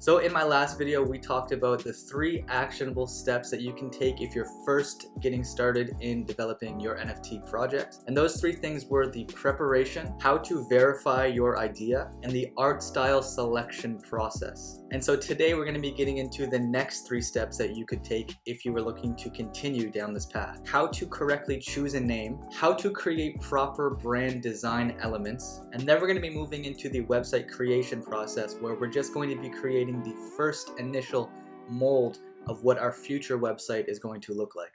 So in my last video, we talked about the 3 actionable steps that you can take if you're first getting started in developing your NFT project. And those 3 things were the preparation, how to verify your idea, and the art style selection process. And so today we're going to be getting into the next 3 steps that you could take if you were looking to continue down this path. How to correctly choose a name, how to create proper brand design elements, and then we're going to be moving into the website creation process where we're just going to be creating the first initial mold of what our future website is going to look like.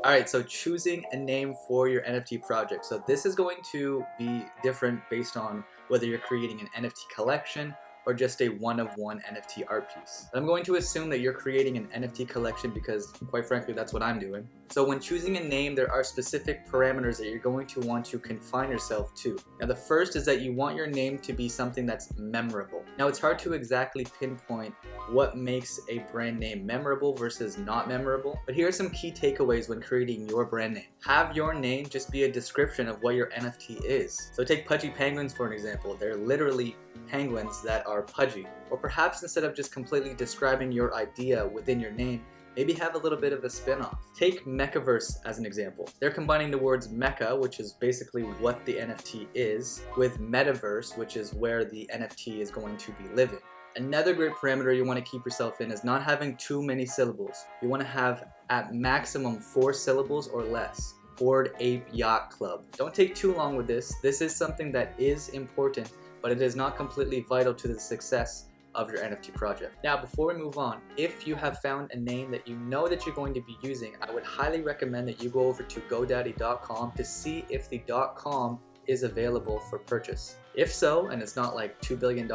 Alright, so choosing a name for your NFT project. So this is going to be different based on whether you're creating an NFT collection or just a one-of-one NFT art piece. I'm going to assume that you're creating an NFT collection because, quite frankly, that's what I'm doing. So when choosing a name, there are specific parameters that you're going to want to confine yourself to. Now the first is that you want your name to be something that's memorable. Now it's hard to exactly pinpoint what makes a brand name memorable versus not memorable, but here are some key takeaways when creating your brand name. Have your name just be a description of what your NFT is. So take Pudgy Penguins for an example. They're literally penguins that are pudgy. Or perhaps instead of just completely describing your idea within your name, maybe have a little bit of a spin-off. Take Mechaverse as an example. They're combining the words mecha, which is basically what the NFT is, with metaverse, which is where the NFT is going to be living. Another great parameter you want to keep yourself in is not having too many syllables. You want to have at maximum 4 syllables or less. Bored Ape Yacht Club. Don't take too long with this. This is something that is important, but it is not completely vital to the success of your NFT project. Now, before we move on, if you have found a name that you know that you're going to be using, I would highly recommend that you go over to GoDaddy.com to see if the .com is available for purchase. If so, and it's not like $2 billion,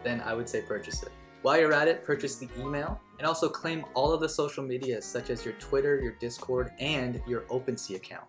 then I would say purchase it. While you're at it, purchase the email and also claim all of the social media such as your Twitter, your Discord, and your OpenSea account.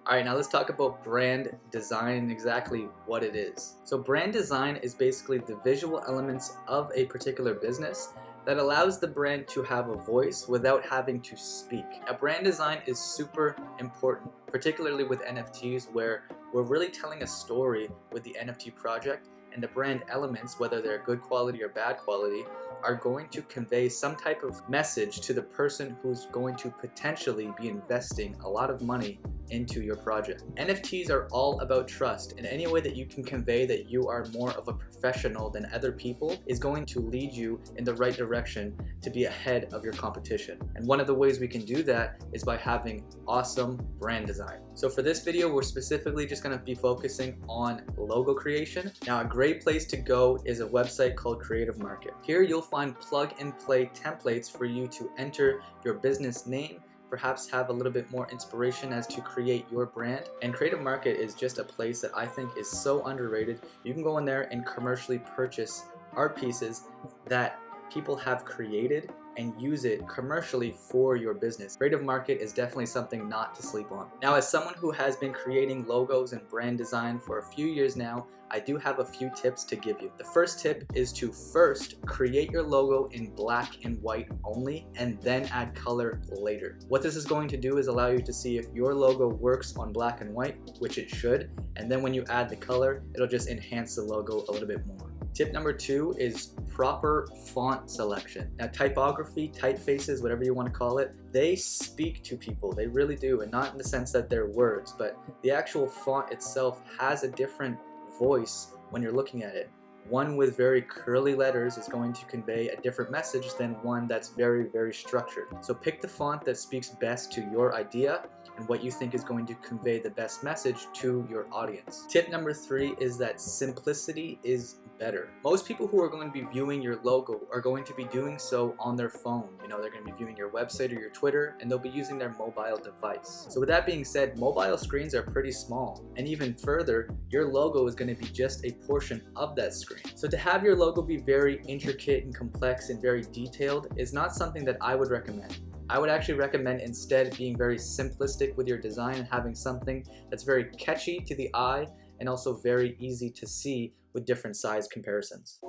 Alright, now let's talk about brand design and exactly what it is. So brand design is basically the visual elements of a particular business that allows the brand to have a voice without having to speak. Now brand design is super important, particularly with NFTs where we're really telling a story with the NFT project, and the brand elements, whether they're good quality or bad quality, are going to convey some type of message to the person who's going to potentially be investing a lot of money into your project. NFTs are all about trust, and any way that you can convey that you are more of a professional than other people is going to lead you in the right direction to be ahead of your competition. And one of the ways we can do that is by having awesome brand design. So for this video, we're specifically just going to be focusing on logo creation. Now a great place to go is a website called Creative Market. Here you'll find plug and play templates for you to enter your business name, perhaps have a little bit more inspiration as to create your brand. And Creative Market is just a place that I think is so underrated. You can go in there and commercially purchase art pieces that people have created and use it commercially for your business. Creative Market is definitely something not to sleep on. Now, as someone who has been creating logos and brand design for a few years now, I do have a few tips to give you. The first tip is to first create your logo in black and white only, and then add color later. What this is going to do is allow you to see if your logo works on black and white, which it should, and then when you add the color, it'll just enhance the logo a little bit more. Tip number 2 is proper font selection. Now typography, typefaces, whatever you want to call it, they speak to people. They really do, and not in the sense that they're words, but the actual font itself has a different voice when you're looking at it. One with very curly letters is going to convey a different message than one that's very, very structured. So pick the font that speaks best to your idea and what you think is going to convey the best message to your audience. Tip number 3 is that simplicity is better. Most people who are going to be viewing your logo are going to be doing so on their phone. You know, they're going to be viewing your website or your Twitter, and they'll be using their mobile device. So with that being said, mobile screens are pretty small, and even further, your logo is going to be just a portion of that screen. So to have your logo be very intricate and complex and very detailed is not something that I would recommend. I would actually recommend instead being very simplistic with your design and having something that's very catchy to the eye and also very easy to see with different size comparisons.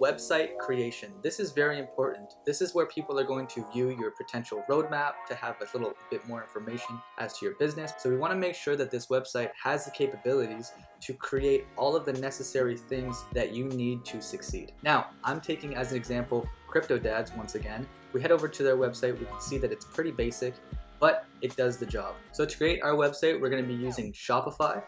website creation. This is very important. This is where people are going to view your potential roadmap to have a little bit more information as to your business. So we want to make sure that this website has the capabilities to create all of the necessary things that you need to succeed. Now, I'm taking as an example CryptoDads once again. We head over to their website, we can see that it's pretty basic, but it does the job. So to create our website, we're going to be using Shopify.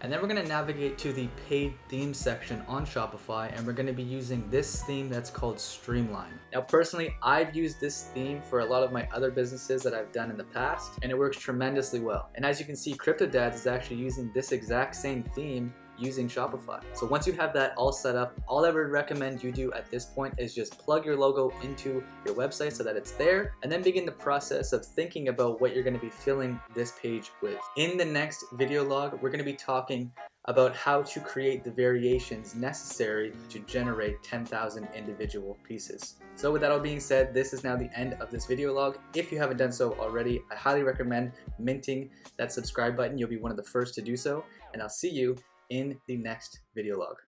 And then we're going to navigate to the paid theme section on Shopify, and we're going to be using this theme that's called Streamline. Now personally, I've used this theme for a lot of my other businesses that I've done in the past, and it works tremendously well. And as you can see, CryptoDads is actually using this exact same theme using Shopify. So once you have that all set up, all I would recommend you do at this point is just plug your logo into your website so that it's there, and then begin the process of thinking about what you're going to be filling this page with. In the next video log, we're going to be talking about how to create the variations necessary to generate 10,000 individual pieces. So with that all being said, this is now the end of this video log. If you haven't done so already, I highly recommend minting that subscribe button. You'll be one of the first to do so, and I'll see you in the next video log.